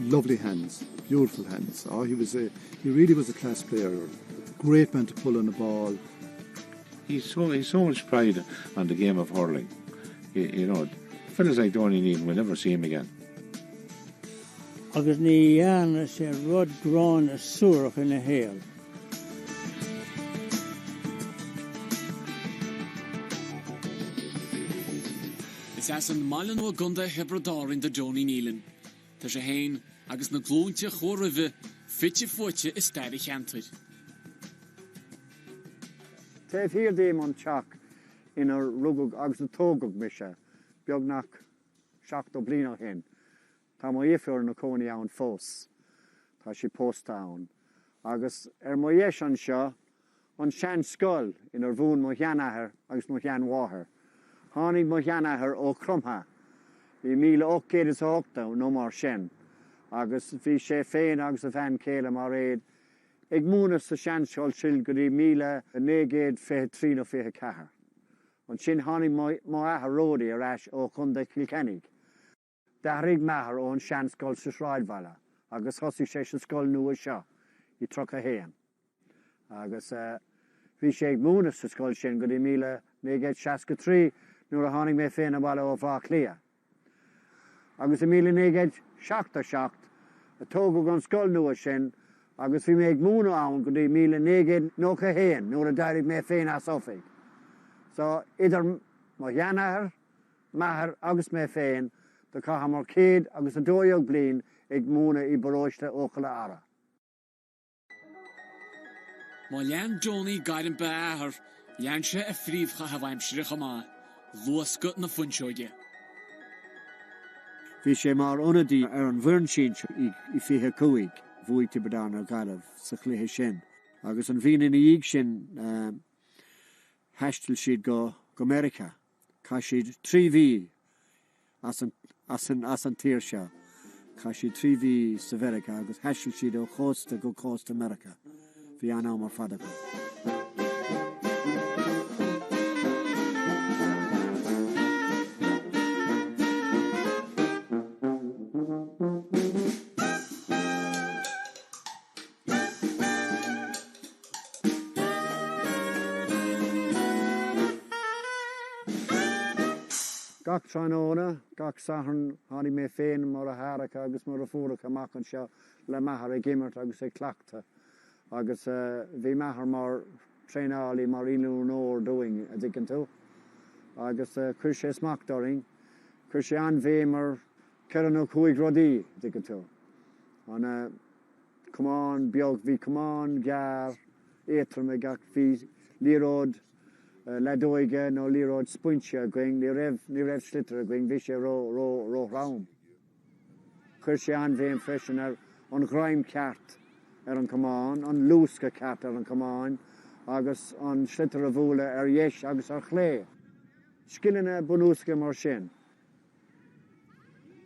Lovely hands, beautiful hands. Oh, he really was a class player. Great man to pull on the ball. He's so much pride on the game of hurling. You know, fellas like Donie Nealon will never see him again. Agus ní dhéana sé rud grán a suúrach in a héal. Is as an mailen ó gunda hebredárin de Donie Nealon. Tá sé hain agus na glúnte chóirmhe fitte fóite is stair cheantaid. Taobh hir déim an teach ina rugug agus na tógug mise, beag nach 7 bliana hen. Tá mo éifear na cónaí ann fós, tá sí pósta ann. Agus mo dhéis an seo, an sean scoil inar bhún mo cheanathair agus mo chean mháthair. Tháinig mo cheanathair ó crumtha. I 1880 nó mar sin. Agus bhí sé féin agus a bhean céile mar réad. Ag múna sa sean scoil sill go dtí 1923-24. An sin tháinig mo athe ródaí ar ais ó chunda Kilkennig. Dathraigh methar ón sean scoil sa Sráidbhaile, agus thosaigh sé sa scoil nua seo, I Trocha Héan. Agus bhí sé ag múna sa scoil sin go dtí 1963 nuair a tháinig mé féin bhaile ó Bhrá Clia. Agus I 1977 a tógadh an scoil nua sin, agus bhí mé ag múna ann go dtí 1991 nuair a d'éirigh mé féin as ofaigh. So idir mo dhéanathair, methar agus mé féin, de caitham mar 100 agus a 2 bliain ag múna I baróiste óchala ara. Má lean Donie gairin beáthar, lean sé a phríomhcha a bhaimsire chamá, luascut na funseoide. Bhí sé mar onadí ar an bhirn sin I 25, bhuaigh Tipperary ar Gael sa chluthe sin. Agus an bhíon ina dhéag sin heistil siad go America. Cá siad 3 bhí as an tír seo. Cá siad 3 bhí sa Mheireachta agus heistil siad ó chósta go Costa America. Bhí an mar fada go. Gach tróna, gach saharn tháinig mé féin mar a háracha agus mar a fúracha amach an seo le methar ag immert agus ag cleachta. Agus bhí methar mar tréálaí mar ilú nóir doing a dtí an tú. Agus chuir sé smachtaring, chuir sé an bhé mar 45 rodí a dtí an tú. An cumán beag bhí cumán, Gael, éitrim a gach bhí líród ledóige nó líród spunte a going, ní raibh slitar a going, bhí sé ró rám. Chuir sé an bhéim freisin ar an ghraim ceart ar an cumán, an lúsca ceart ar an cumán, agus an slitar a bhúla ar dhéis agus ar chlé. Skilline bunúsca mar sin.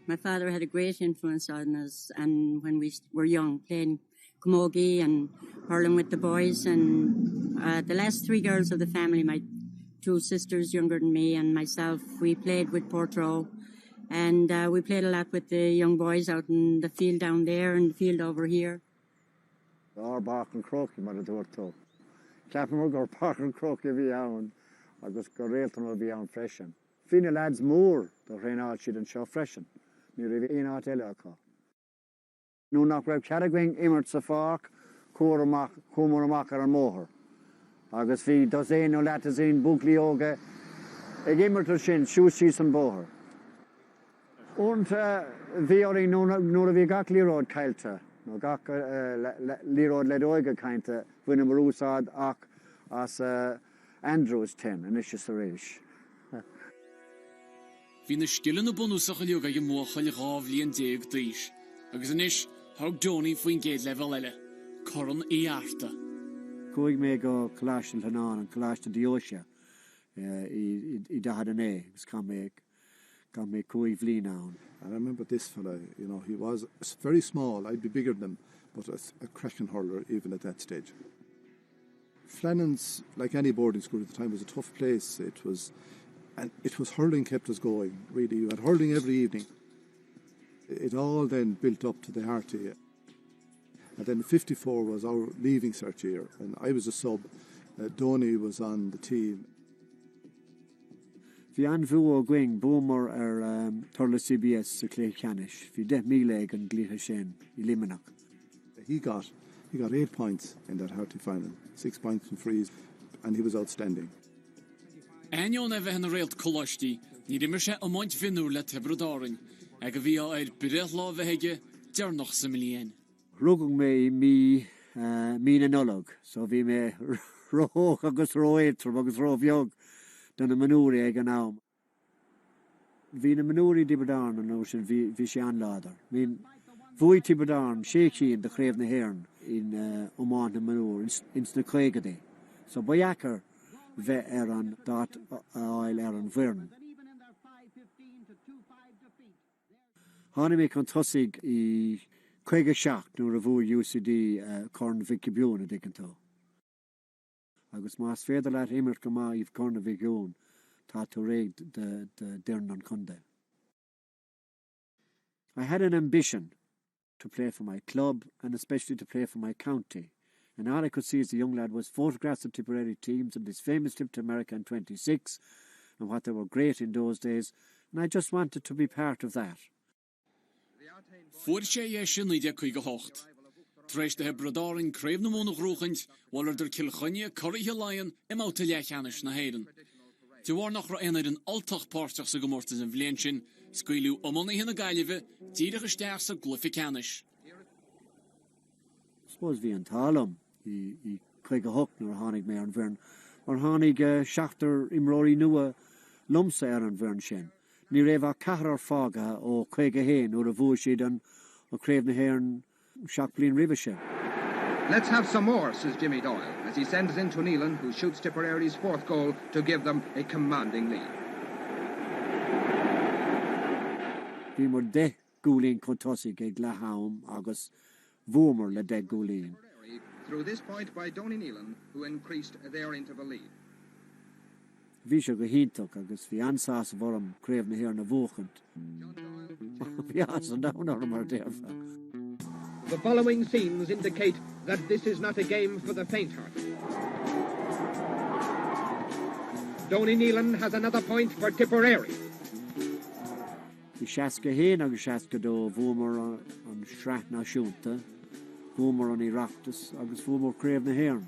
My father had a great influence on us, and when we were young, playing camogie and hurling with the boys, and the last 3 girls of the family, my 2 sisters younger than me and myself, we played with Portrush, and we played a lot with the young boys out in the field down there and the field over here. Our bark and croaky mar a dúirtó. Ceapan gur bark and croaky bhí ann, agus gur réaltan bhí ann freisin. Fine lads mór do réáil siad an seo freisin, ní raibh aon áit eile acu. Nú nach raibh ceadaghaing immert sa fág, cúmar amach ar an móthir. Agus bhí dos éon ó leatas éon búclaíoga ag immert ar sin siúsí an bóthir. Únta bhí orí nuair a bhí gach líród cailte, nó gach líród ledóige cainte bhuiine mar úsáid ach as Andrews 10 in isise sa réis. hí na skillan na bunúsach leog ag móchail gábhlíon déag díis, agus inis thug Donie faoin géad level eile, coran í arta. Cúig mé go Coláiste Lánán an Coláiste Diosha I dahad an agus can mé cúig bhlín ann. I remember this fella, you know, he was very small, I'd be bigger than him, but a cracking hurler even at that stage. Flannan's, like any boarding school at the time, was a tough place. It was hurling kept us going, really. You had hurling every evening. It all then built up to the heart of you. And then 54 was our leaving cert year, and I was a sub. Donie was on the team. Bhí an bhuaigh going boomer Turla CBS sa Clé Canish. Bhí 10,000 an glithe sin I Limonach. He got 8 points in that Harty final, 6 points from frees, and he was outstanding. Anion a bheith an réalt Coláistí, ní rimmer sé amáint vinú le Tipperary, ag a bhí ar bidéil lá bheithe dearnach sa million. Rugg mé mí na nolog, so bhí mé roch agus roéitr agus rohheog don na manúri ag an am. Bhí na manúri Tipperary an sin bhí sé anládar. Bhín bhuaigh Tipperary séicín de chréibh na hÉireann in Oman na manúr ins na Craigade. So baiachar bheith an dat áil an bhirn. Hána mé chun tosig I Craige seach nuair a bhuaigh UCD corn Vickibiún a dicantá. Agus más féidir leat imirt go má íomh corn Vickibiún tá tú réig de dearn an Conde. I had an ambition to play for my club and especially to play for my county. And all I could see as a young lad was photographs of Tipperary teams and this famous trip to America in 26 and what they were great in those days. And I just wanted to be part of that. Fuair sé sin idir chuig go hocht. Tréis de Hebredarin craobh na mónach rúchaint, bhil der Kilchonne choirthe lion imóta lechanis na héireann. Tí bhar nach ra éanaid an altach páirteach sa gomórtas an bhléin sin, scaoileú amóna hina gaiileh, díreach isteach sa glufi canis. I suppose bhí an talam I chuig go hocht nuair tháinig mé an bhirn, or tháinig seachtar imróí nua lumsa an bhirn sin. Ní raibh cahar fága ó chuig a héin nuair a bhuaigh siad an craobh na hÉireann seach bliain roimhe sin. Let's have some more, says Jimmy Doyle, as he sends in to Nealon, who shoots Tipperary's fourth goal to give them a commanding lead. Bhí mar 10 gúlín chun tosig ag leathaim agus bhuamar le 10 gúlín. Through this point by Donie Nealon, who increased their interval lead. Bhí sé go híntaach agus bhí ansás bharm craobh na hÉireann na bhuachant. Bhí as an downar mar déirfa. The following scenes indicate that this is not a game for the faint-hearted. Donie Nealon has another point for Tipperary. Bhí seaca héin agus seaca dó bhuamar an sreath náisiúnta, bhuamar an Oireachtas agus bhuamar craobh na hÉireann.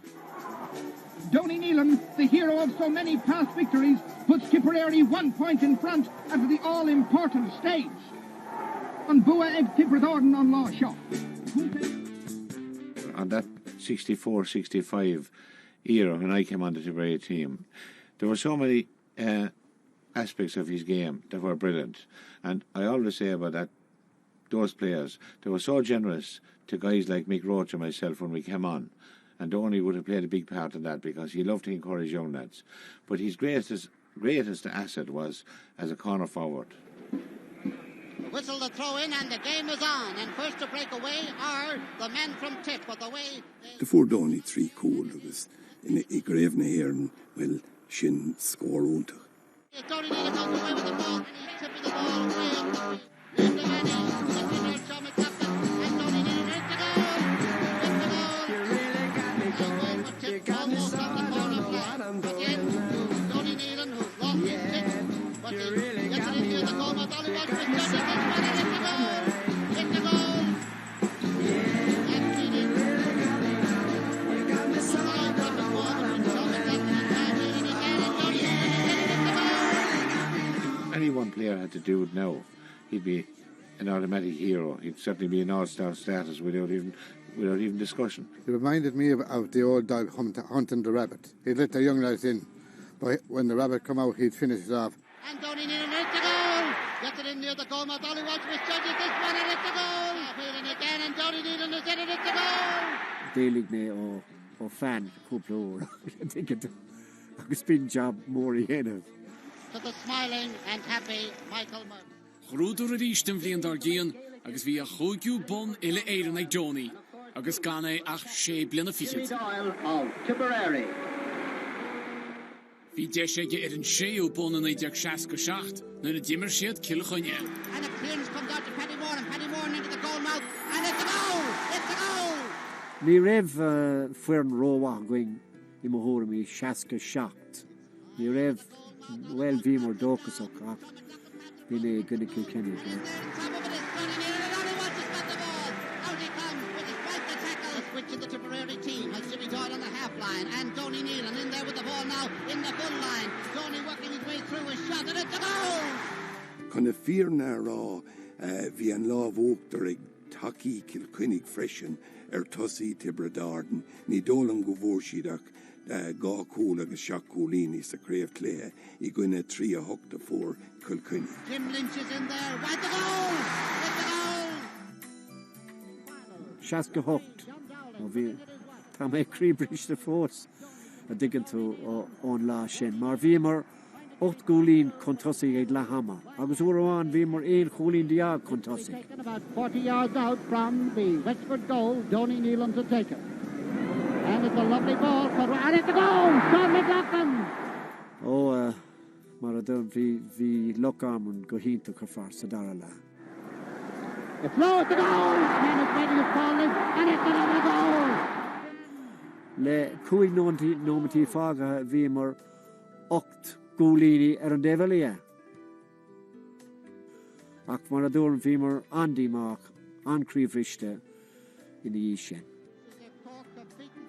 Donie Nealon, the hero of so many past victories, puts Tipperary 1 point in front at the all-important stage. On Bua ag Tipperary on Laochra. On that 64-65 era when I came on the Tipperary team, there were so many aspects of his game that were brilliant. And I always say about those players, they were so generous to guys like Mick Roach and myself when we came on. And Donie would have played a big part in that because he loved to encourage young lads. But his greatest asset was as a corner forward. Whistle the throw in and the game is on. And first to break away are the men from Tip. But the way before Donie 3 cool was in a grave na hÉireann, well, sin score únta. Donie Nealon goes away with the ball and he's tipping the ball away. And the man is the winner, John McCaffrey. And Donie Nealon hits the goal. You got me so I don't know what I'm doing. Donie Nealon, who's lost his stick, but you really got me here. The goal was all about his hit the goal. Hit the goal. You got me so I don't know what I'm doing. Any one player had to do it now, he'd be an automatic hero. He'd certainly be an all-star status without even discussion. It reminded me of the old dog hunting the rabbit. He'd let the young lads in, but when the rabbit come out, he'd finish it off. And Donie Nealon hits the goal. in near the goal. Dolly Walsh misjudges this one and it's a goal. Wheeling again and Donie Nealon is in and it's a goal. Délig né ó fan cúpla ór. Agus bín job mór I héanamh. To the smiling and happy Michael Murray. Chrúdú a rístim bhíon dar géan agus bhí a chúgiú bon ile éireann ag Donie agus gan é ach sé bliana fichiid. Gael of Tipperary. Bhí deisige ar an séú bon in 1967 nuair a dimmer siad Kilchonne. And a clearance comes out to Paddy Moran into the goal mouth and it's a goal! It's a goal! Ní raibh fuair an rómhaith going I mo thóra mí 67. Ní raibh well bhí mar dóchas ach bhí é gona Kilkenny. Switch in the Tipperary team has Jimmy Doyle on the half line and Donie Nealon in there with the ball now in the full line. Donie working his way through a shot and it's a goal! Chuna fear na rá bhí an lámh óachtar ag tací Kilkenny freisin tosí Tipperary ní dólan go bhór siad ach gá cúl agus seach cúlíní sa créamh cléthe I gcuine 3-8-4 Kilkenny. Jim Lynch is in there. Right, the goal! It's a goal! 68. Tá mé críbris de fós a digan tú ón lá sin. Mar bhí mar 8 gúlín chun tosaigh ag Laochra. Agus uair bhí mar 1 gúlín diaag chun tosaigh. Taken about 40 yards out from the Wexford goal, Donie Nealon to take it. And it's a lovely ball, and it's a goal! Sean McLaughlin! Ó, mar a dún bhí Lochra go hínta chu fearr sa dara le. It's low, it's a goal! Man is waiting his ball in, and it's another goal! Le cúig nómatí fága bhí mar 8 gúlíní ar an déhlia. Ach mar a dún bhí mar andíach ancríomhriste in dhí sin.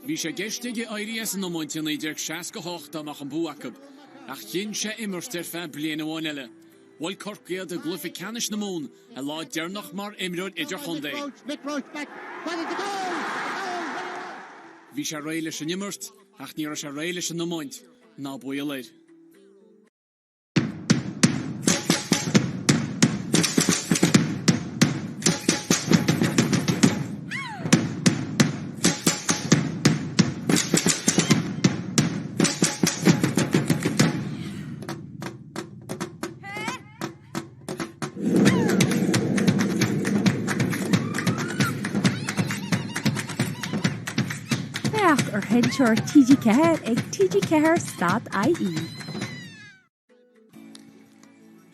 Bhí sé geistige airías an nómainte in 1968 amach an bhuacab ach chin sé immersteir fe bliana bháin eile. Bhil corcaíad a glufi canis na mún a lá dearnach mar imreoid idir chundé. Bhí sé réile sin immert ach níor sé réile sin nómaint ná buí leir. Headshore TG4 ag TG4.ie.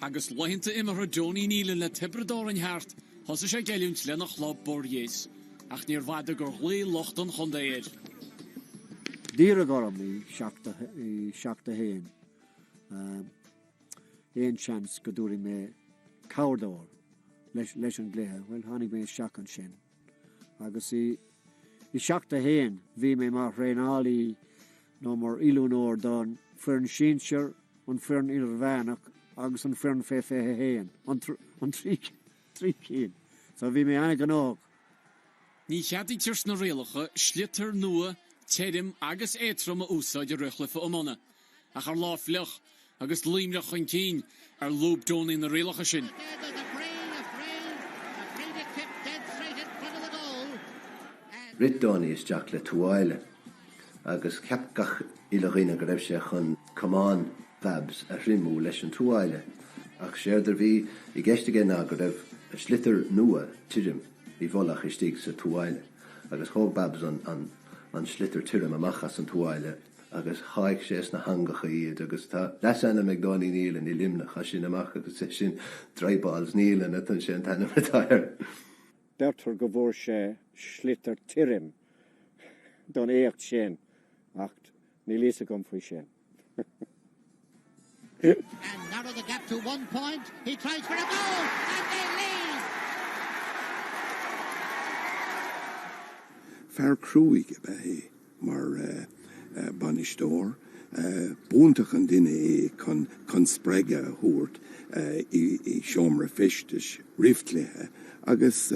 Agus loinnta imar Donie Nealon le Tipperary an heart, thosa sé geilúnt le nach chlub bordiés, ach níor bhada gur chlé lochtan chundéir. Dír a goram I seachta héin. Éon chans go dúirí mé cawrdóir leis an gléthe, well tháinig mé seach an sin. Agus I seachta héin, bhí mé mar réálaí nó mar ilúnóir don fearn sínsir an fearn idir bheanach agus an fearn féthe héin, an trí cín. So bhí mé anig an ág. Ní cheadaí tírs na réalacha, sliotar nua, téirim agus éitrim a úsáid a ruchlifa omana. Ach ar láfleach agus líimreach an cín ar lúb Donie na réalacha sin. Rit Donie is Jack le tuaile, agus ceapgach ilagine go raibh sé chun cumán fabs a rimú leis an tuaile, ach séidir bhí I gceiste ná go raibh a sliotar nua tirim I bholach I stíg sa tuaile, agus chó babs an sliotar tirim amachchas an tuaile, agus haig sé na hangacha iad, agus tá leis anna meag Donie Nealon I limnach a sin amach agus sé sin dreiballs Nealon a tan sin tanna retire. Bertar go bhór sé sliotar tirim don éacht sin ach ní lísa gom faoi sin. And narrow the gap to 1 point. He tries for a goal and they lead. Fear cruúig be mar banistóir búntaach an duine chun spreige a thuairt I seomra fistis riftléthe agus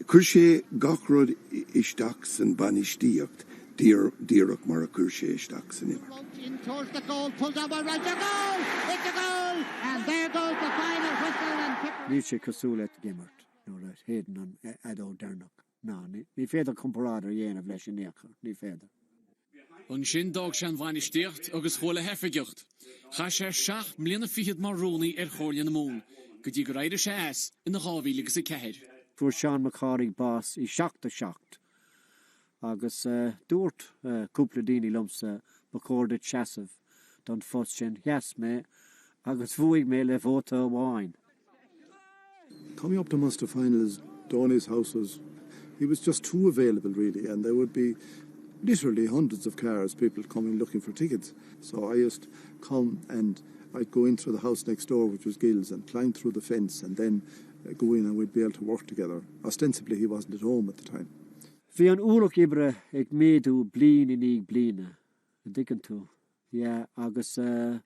chur sé gachrod isteach san banistíocht Díreach mar a cuirséisteach san nimar. In towards the goal, pulled down by right, the goal! It's a goal! And there goes the final whistle and Tipperary. Níl sé cosúla gimmert, nó right, héan an adó darnach. Ná, ní féidir comparáid ar dhéanamh leis an néachar, ní féidir. An sin dag sean bhainisteocht agus chóla hefaigeocht. Cha sé 7 mbliana fiad mar rónaí ar chóirle na mún, go dtí go raibh sé as ina 2004. Fuair Sean McCarrig bás I seacht. Agus dúirt cúpla daoine lumsa bacórda teasamh don fós sin heas mé agus bhuaigh mé le bhóta amháin. Coming up to Munster finals, Donie's house he was just too available really, and there would be literally hundreds of cars, people coming looking for tickets. So I just come and I'd go in through the house next door, which was Gael's, and climb through the fence and then go in and we'd be able to work together. Ostensibly he wasn't at home at the time. Bhí an úlach ibre ag méadú blian in ag bliana, dickan tú. Yeah, agus dairigh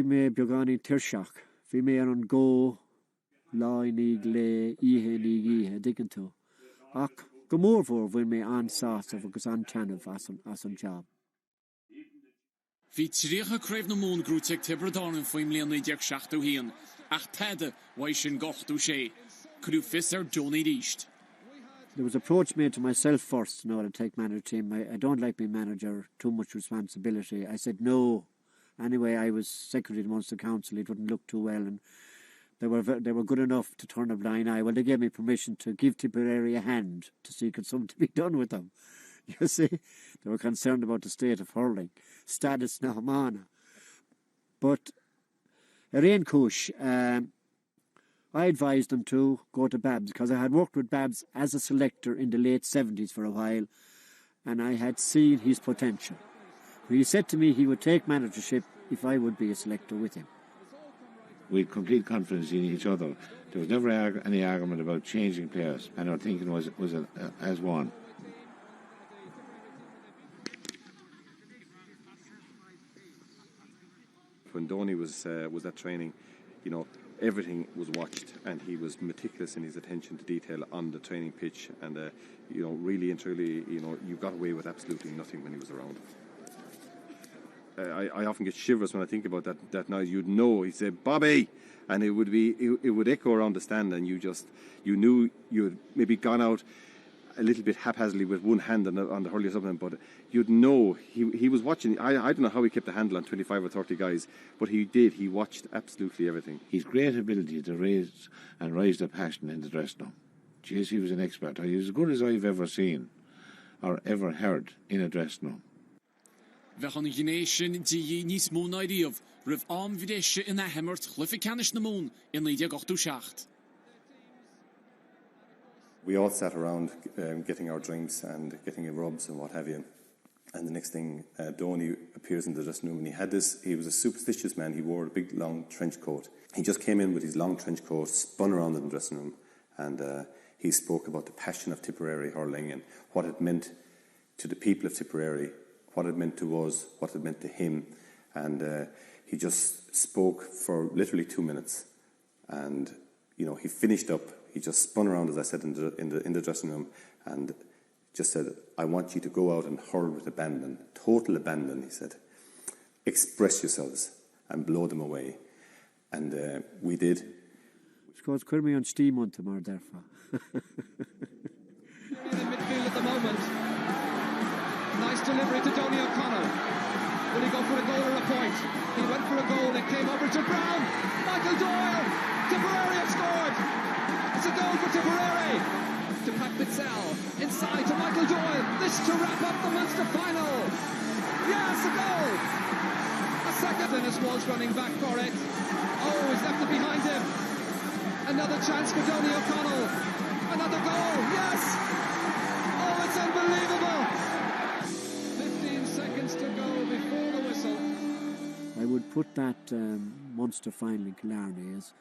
mé beagán tirseach. Bhí mé an gó láin ag le ihe in ag ihe, dickan tú. Ach, go mór bhór bhfuil mé ansásamh agus anteanamh as an job. Bhí tríocha craobh na mún grúteag Tipperary faoin mbliana 17 haon, ach teada bhaid sin gochtú sé, crú fis ar Donie ríist. There was approach made to myself first, to take manager team. I don't like being manager, too much responsibility. I said no. Anyway, I was secretary of the Munster Council. It wouldn't look too well, and they were good enough to turn a blind eye. Well, they gave me permission to give Tipperary a hand to see could something be done with them. You see, they were concerned about the state of hurling, status na hamana. But Arain Cush, I advised them to go to Babs because I had worked with Babs as a selector in the late 70s for a while, and I had seen his potential. He said to me he would take managership if I would be a selector with him. We had complete confidence in each other. There was never any argument about changing players, and our thinking was as one. When Donie was at training, everything was watched, and he was meticulous in his attention to detail on the training pitch, and really and truly, you got away with absolutely nothing when he was around. I often get shivers when I think about that now. You'd know, he'd say, Bobby, and it would echo around the stand, and you knew you had maybe gone out a little bit haphazardly with one hand on the hurley or something, but you'd know he was watching. I don't know how he kept a handle on 25 or 30 guys, but he did. He watched absolutely everything. His great ability to raise the passion in the dressing room. Jeez, he was an expert. He was as good as I've ever seen or ever heard in a dressing room. Bheithan gné sin dí níos múna íomh, ribh am bhidéise ina hemmert chlufi canis na mún in 1987. We all sat around getting our drinks and getting our rubs and what have you. And the next thing, Donie appears in the dressing room, and he was a superstitious man. He wore a big, long trench coat. He just came in with his long trench coat, spun around in the dressing room, and he spoke about the passion of Tipperary hurling and what it meant to the people of Tipperary, what it meant to us, what it meant to him. And he just spoke for literally 2 minutes. And, he finished up. He just spun around, as I said, in the dressing room, and just said, I want you to go out and hurl with abandon, total abandon, he said. Express yourselves and blow them away. And we did. Scott, could me on steam on tomorrow, therefore. In midfield at the moment. Nice delivery to Donie O'Connell. Will he go for a goal or a point? He went for a goal, it came over to Brown. Michael Doyle! Tipperary have scored! It's a goal for Tipperary! To Pat Bitzel, inside to Michael Doyle. This to wrap up the Munster final. Yes, a goal! A second, and his Walsh running back for it. Oh, he's left it behind him. Another chance for Donie O'Connell. Another goal, yes! Oh, it's unbelievable! 15 seconds to go before the whistle. I would put that Munster final in Killarney as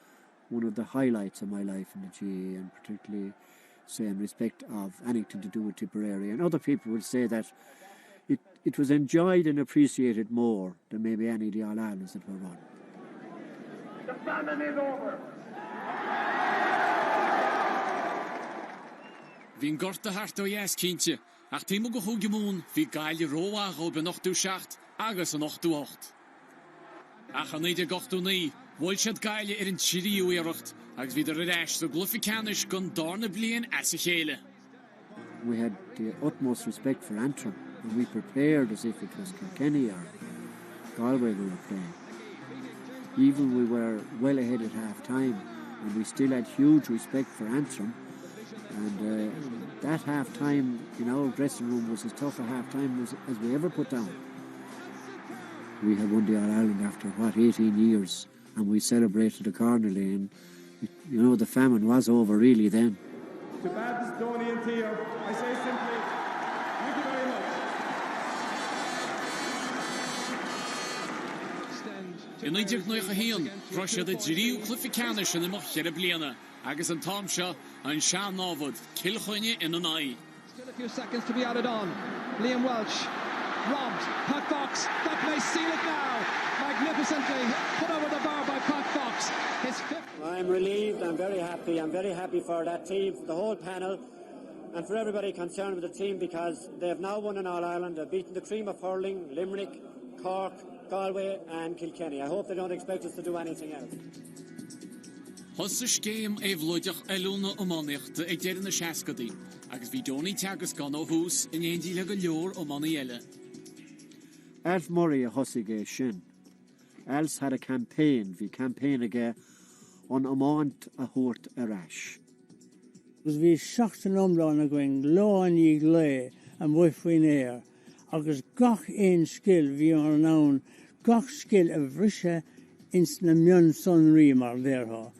one of the highlights of my life in the GAA, and particularly, say, in respect of anything to do with Tipperary. And other people would say that it was enjoyed and appreciated more than maybe any of the All-Irelands that were run. The famine is over. Bhín gorta hart ó yes cínte, ach tímo go húgimún bhí Gael róach ó ben 8-7 agus an 8-8. Ach an 9-8 bhil siad Gael an tíríú éireacht agus bhí ar a so gluficanis gon darna blian as a chéile. We had the utmost respect for Antrim, and we prepared as if it was Kilkenny or Galway we were playing. Even we were well ahead at half-time, and we still had huge respect for Antrim. And that half-time in our dressing room was as tough a half-time as we ever put down. We had won the All-Ireland after, 18 years, and we celebrated accordingly, and, the famine was over really then. To Babs, Donie and Theo, I say simply, thank you very much. In 1991, Russia the Jiriu Clifficanis in the Mochera Bliana, agus an Tomsha, and Shan Novod, Kilchonye in an eye. Still a few seconds to be added on. Liam Welch, robbed, Pat Fox, that may seal it now. Magnificently put over the bar by Pat Fox. His fifth. I'm relieved, I'm very happy for that team, for the whole panel, and for everybody concerned with the team, because they have now won in All-Ireland. They've beaten the cream of hurling, Limerick, Cork, Galway and Kilkenny. I hope they don't expect us to do anything else. Hosses game evloidach eluna omanicht e gerin na shaskadi, agus vi Donie tagus gan o hús in endi lega leor o maniele. Alf Murray a hossige shin. Els had a campaign again on amount a hort a rash. Was vi shacht an omlan a going lo an yig le and wife in air. Agus gach ein skill vi are known, gach skill of risha ins na mion son rimar there ha.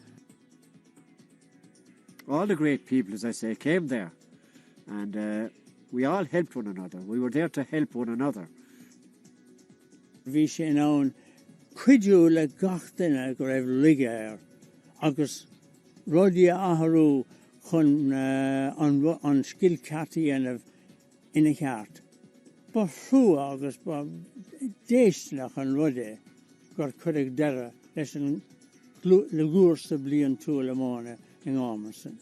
All the great people, as I say, came there, and we all helped one another. We were there to help one another. Vi sé known cuidiú le gach dine go raibh ligair, agus rodia aharú chun an skill catty and in a cart. But hrú agus ba déisnach an rodé gur chuig dera leis an legúrsa blian tú le mána in Amerson.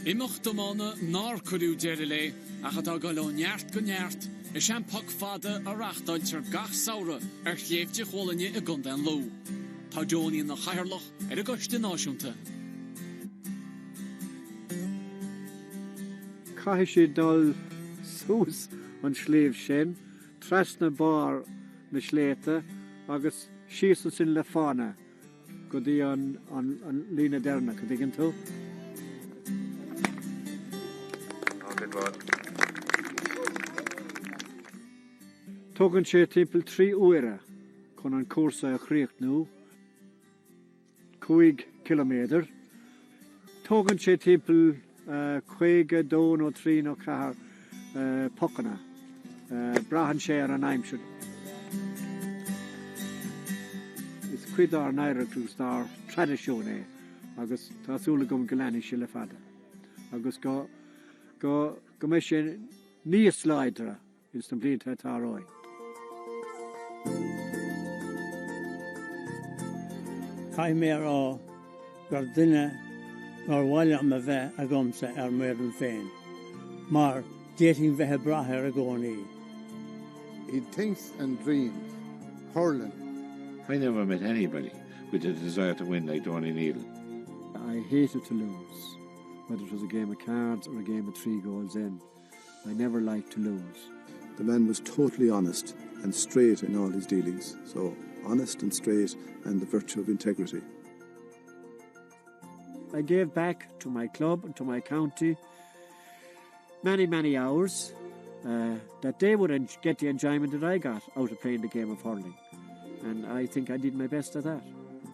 Imach do mána nar curiú deire le ach atá go neart go neart is sem pak fada a rachtaid tar gach saura chléifte cholaine a gundan lo. Tá Donie na chairlach a goiste náisiúnta. Cai sé dul sús an sléimh sin, tras na bar na sléite, agus síos sin le fána, go dtí an lína derna, go dtí an tú. Tugann sé timpeall 3 uaire chun an cúrsa a chríocht nó, 5 kilometr. Tugann sé timpeall 5 2 nó 3 nó 4 pocanna, brahan sé ar an aimsir. Is cuidar naira tú star tradiisiúne, agus tásúla gom goláni sé le fada. Agus go mé sé níos sláidre is an blionanta atá rói. Cai mé á gur duine mar bhaile am a bheith a gomsa ar méir an féin. Mar déting bheith brathe ar a gcónaí. He thinks and dreams, hurling. I never met anybody with a desire to win like Donie Nealon. I hated to lose, whether it was a game of cards or a game of 3 goals in. I never liked to lose. The man was totally honest and straight in all his dealings. So honest and straight, and the virtue of integrity. I gave back to my club and to my county many hours that they would get the enjoyment that I got out of playing the game of hurling. And I think I did my best at that.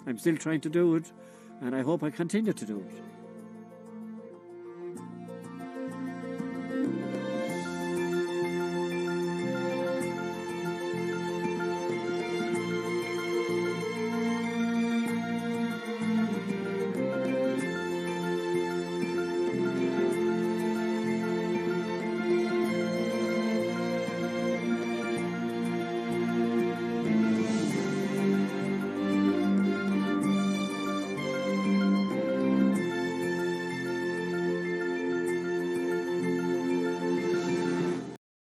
I'm still trying to do it, and I hope I continue to do it.